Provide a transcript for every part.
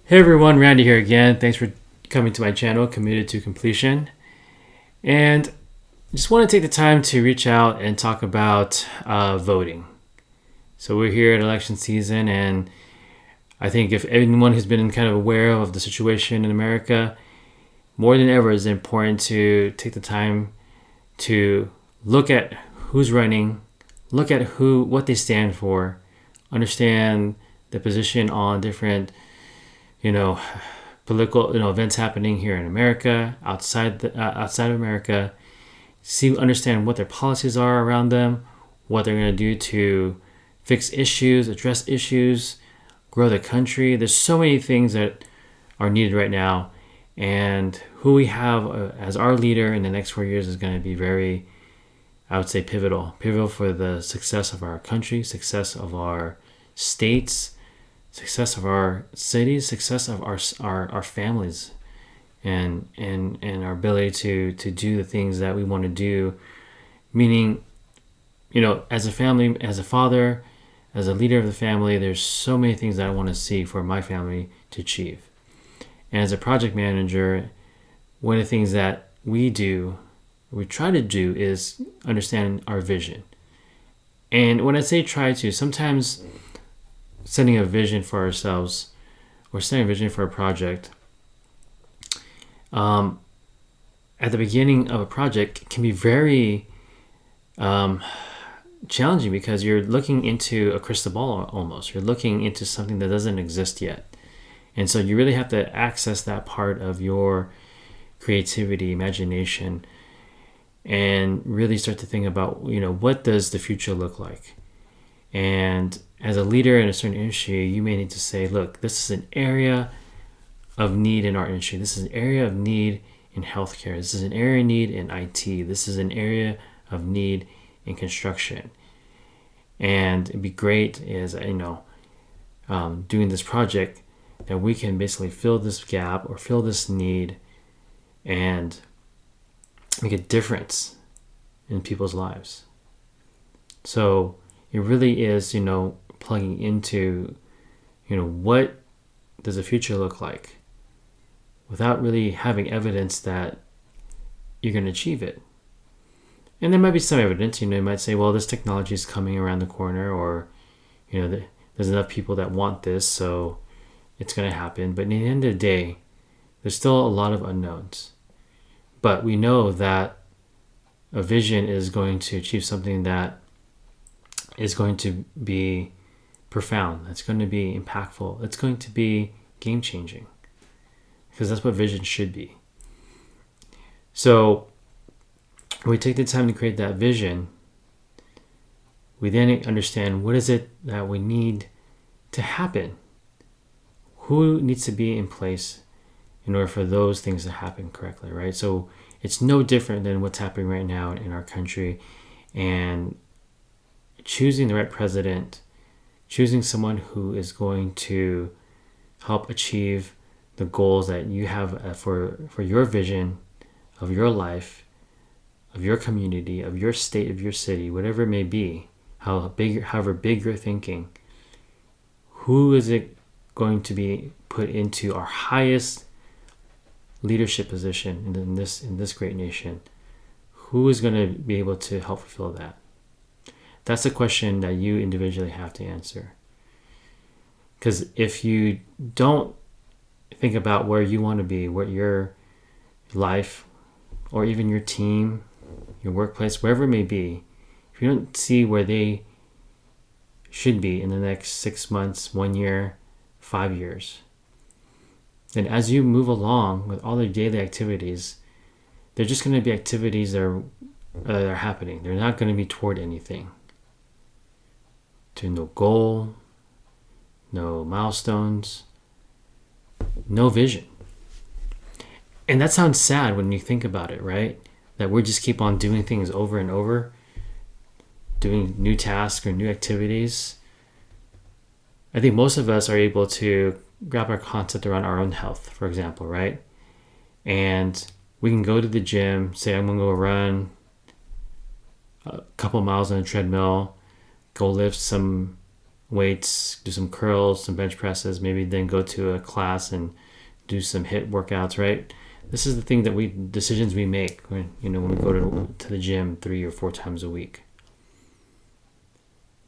Hey everyone, Randy here again. Thanks for coming to my channel, Committed to Completion. And just want to take the time to reach out and talk about voting. So we're here at election season, and I think if anyone has been kind of aware of the situation in America, more than ever is important to take the time to look at who's running, look at what they stand for, understand the position on different political events happening here in America, outside of America. Understand what their policies are around them, what they're going to do to fix issues, address issues, grow the country. There's so many things that are needed right now, and who we have as our leader in the next 4 years is going to be very, I would say, pivotal for the success of our country, success of our states, success of our cities, success of our families, and our ability to do the things that we want to do. Meaning, as a family, as a father, as a leader of the family, there's so many things that I want to see for my family to achieve. And as a project manager, one of the things that we try to do is understand our vision. And when I say try to, sometimes setting a vision for ourselves or setting a vision for a project at the beginning of a project can be very challenging, because you're looking into a crystal ball almost. You're looking into something that doesn't exist yet. And so you really have to access that part of your creativity, imagination, and really start to think about, what does the future look like? And as a leader in a certain industry, you may need to say, look, this is an area of need in our industry. This is an area of need in healthcare. This is an area of need in IT. This is an area of need in construction. And it'd be great as, doing this project, that we can basically fill this gap or fill this need and make a difference in people's lives. So it really is, plugging into, what does the future look like, without really having evidence that you're going to achieve it. And there might be some evidence. You might say, well, this technology is coming around the corner, or, there's enough people that want this, so it's going to happen. But in the end of the day, there's still a lot of unknowns. But we know that a vision is going to achieve something that is going to be profound. It's going to be impactful. It's going to be game-changing, because that's what vision should be. So when we take the time to create that vision, we then understand what is it that we need to happen. Who needs to be in place in order for those things to happen correctly, right? So it's no different than what's happening right now in our country, and choosing the right president, choosing someone who is going to help achieve the goals that you have for your vision of your life, of your community, of your state, of your city, whatever it may be, however big you're thinking. Who is it going to be put into our highest leadership position in this great nation? Who is going to be able to help fulfill that? That's a question that you individually have to answer. Because if you don't think about where you want to be, what your life, or even your team, your workplace, wherever it may be, if you don't see where they should be in the next 6 months, 1 year, 5 years, then as you move along with all their daily activities, they're just going to be activities that are happening. They're not going to be toward anything. To no goal, no milestones, no vision. And that sounds sad when you think about it, right? That we just keep on doing things over and over, doing new tasks or new activities. I think most of us are able to grab our concept around our own health, for example, right? And we can go to the gym, say I'm going to go run a couple miles on a treadmill, go lift some weights, do some curls, some bench presses, maybe then go to a class and do some HIIT workouts, right? This is the thing that decisions we make when we go to the gym 3 or 4 times a week.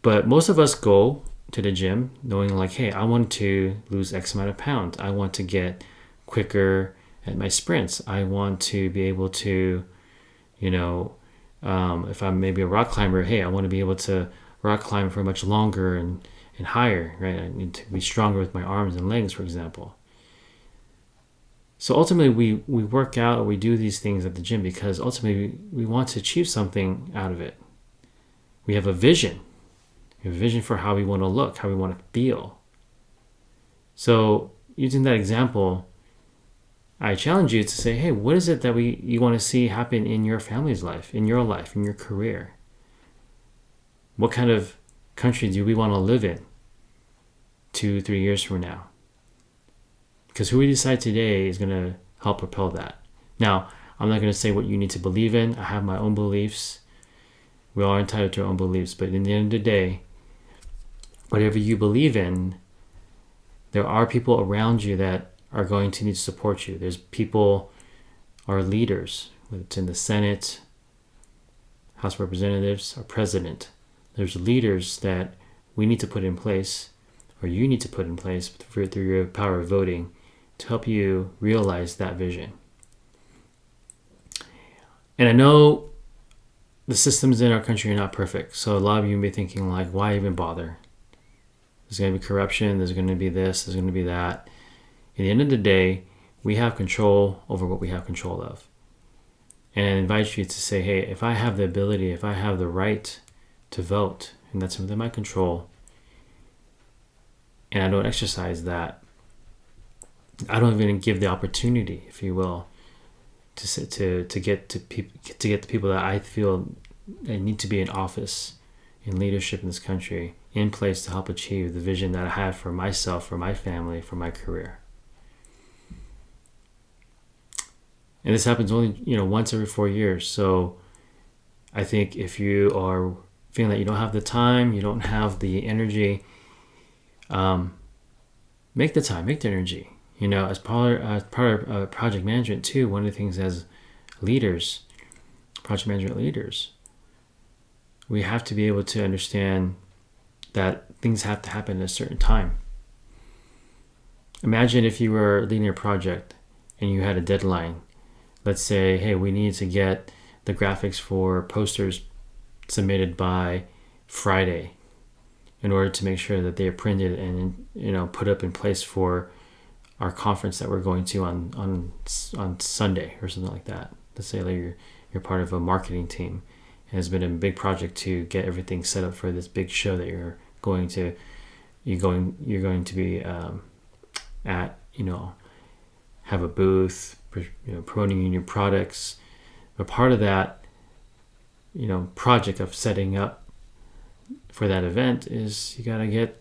But most of us go to the gym knowing like, hey, I want to lose X amount of pounds. I want to get quicker at my sprints. I want to be able to, if I'm maybe a rock climber, hey, I want to be able to rock climb for much longer and higher, right? I need to be stronger with my arms and legs, for example. So ultimately, we work out or we do these things at the gym because ultimately we want to achieve something out of it. We have a vision. We have a vision for how we want to look, how we want to feel. So using that example, I challenge you to say, hey, what is it that you want to see happen in your family's life, in your career? What kind of country do we want to live in 2-3 years from now? Because who we decide today is going to help propel that. Now, I'm not going to say what you need to believe in. I have my own beliefs. We all are entitled to our own beliefs. But in the end of the day, whatever you believe in, there are people around you that are going to need to support you. There's people, our leaders, whether it's in the Senate, House of Representatives, our president. There's leaders that we need to put in place, or you need to put in place through your power of voting to help you realize that vision. And I know the systems in our country are not perfect. So a lot of you may be thinking like, why even bother? There's going to be corruption. There's going to be this. There's going to be that. At the end of the day, we have control over what we have control of. And I invite you to say, hey, if I have the ability, if I have the right to vote, and that's within my control, and I don't exercise that, I don't even give the opportunity, if you will, to get the people that I feel that need to be in office, in leadership in this country, in place to help achieve the vision that I have for myself, for my family, for my career. And this happens only, once every 4 years. So I think if you are feeling that you don't have the time, you don't have the energy, make the time, make the energy. As part of project management too, one of the things as leaders, project management leaders, we have to be able to understand that things have to happen at a certain time. Imagine if you were leading a project and you had a deadline. Let's say, hey, we need to get the graphics for posters submitted by Friday in order to make sure that they are printed and put up in place for our conference that we're going to on Sunday or something like that. Let's say like you're part of a marketing team, and it's been a big project to get everything set up for this big show that you're going to be at. Have a booth, promoting your products. But part of that, project of setting up for that event is you got to get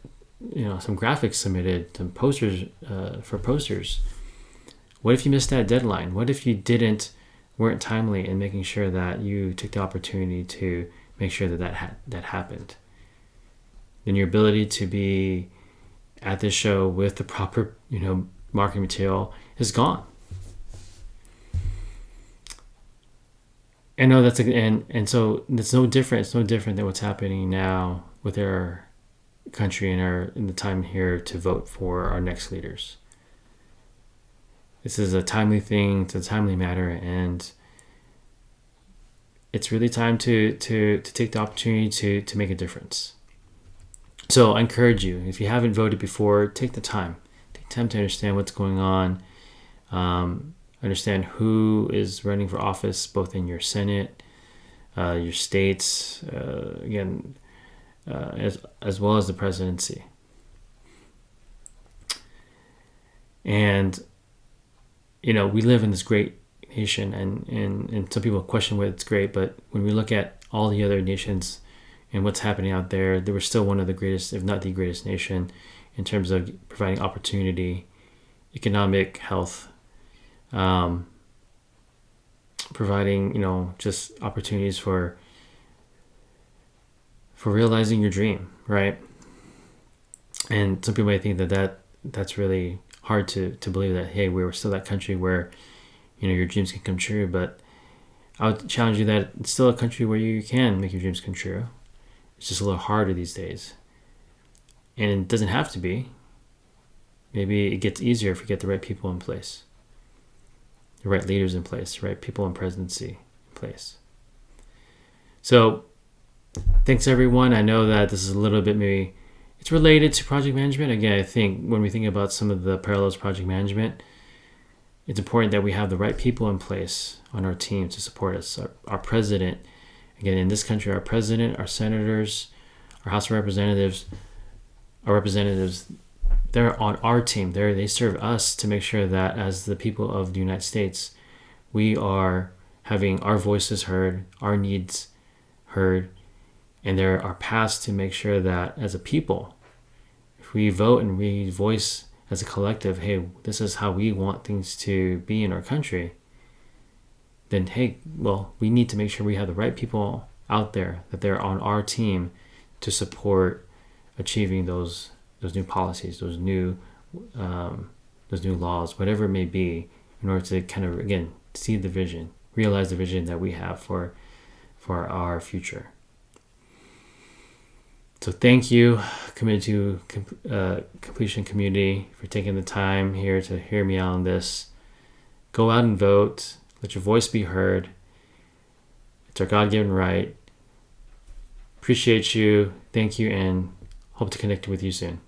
some graphics submitted, some posters for posters. What if you missed that deadline? What if you weren't timely in making sure that you took the opportunity to make sure that happened? Then your ability to be at this show with the proper marketing material is gone. I know that's and so it's no different. It's no different than what's happening now with our country and in the time here to vote for our next leaders. This is a timely thing. It's a timely matter, and it's really time to take the opportunity to make a difference. So I encourage you, if you haven't voted before, take the time. Take time to understand what's going on. Understand who is running for office, both in your Senate, your states, as well as the presidency. And we live in this great nation, and some people question whether it's great, but when we look at all the other nations and what's happening out there, they were still one of the greatest, if not the greatest nation, in terms of providing opportunity, economic, health, providing just opportunities for realizing your dream, right? And some people may think that's really hard to believe, that, hey, we're still that country where, your dreams can come true. But I would challenge you that it's still a country where you can make your dreams come true. It's just a little harder these days. And it doesn't have to be. Maybe it gets easier if we get the right people in place, the right leaders in place, the right people in presidency in place. So thanks, everyone. I know that this is a little bit maybe, it's related to project management. Again, I think when we think about some of the parallels to project management, it's important that we have the right people in place on our team to support us. Our president, again, in this country, our president, our senators, our House of Representatives, they're on our team. They serve us to make sure that as the people of the United States, we are having our voices heard, our needs heard, and there are paths to make sure that as a people, if we vote and we voice as a collective, hey, this is how we want things to be in our country, then, hey, well, we need to make sure we have the right people out there, that they're on our team to support achieving those new policies, those new laws, whatever it may be, in order to kind of, again, see the vision, realize the vision that we have for our future. So thank you, Committed to Completion community, for taking the time here to hear me out on this. Go out and vote. Let your voice be heard. It's our God-given right. Appreciate you. Thank you, and hope to connect with you soon.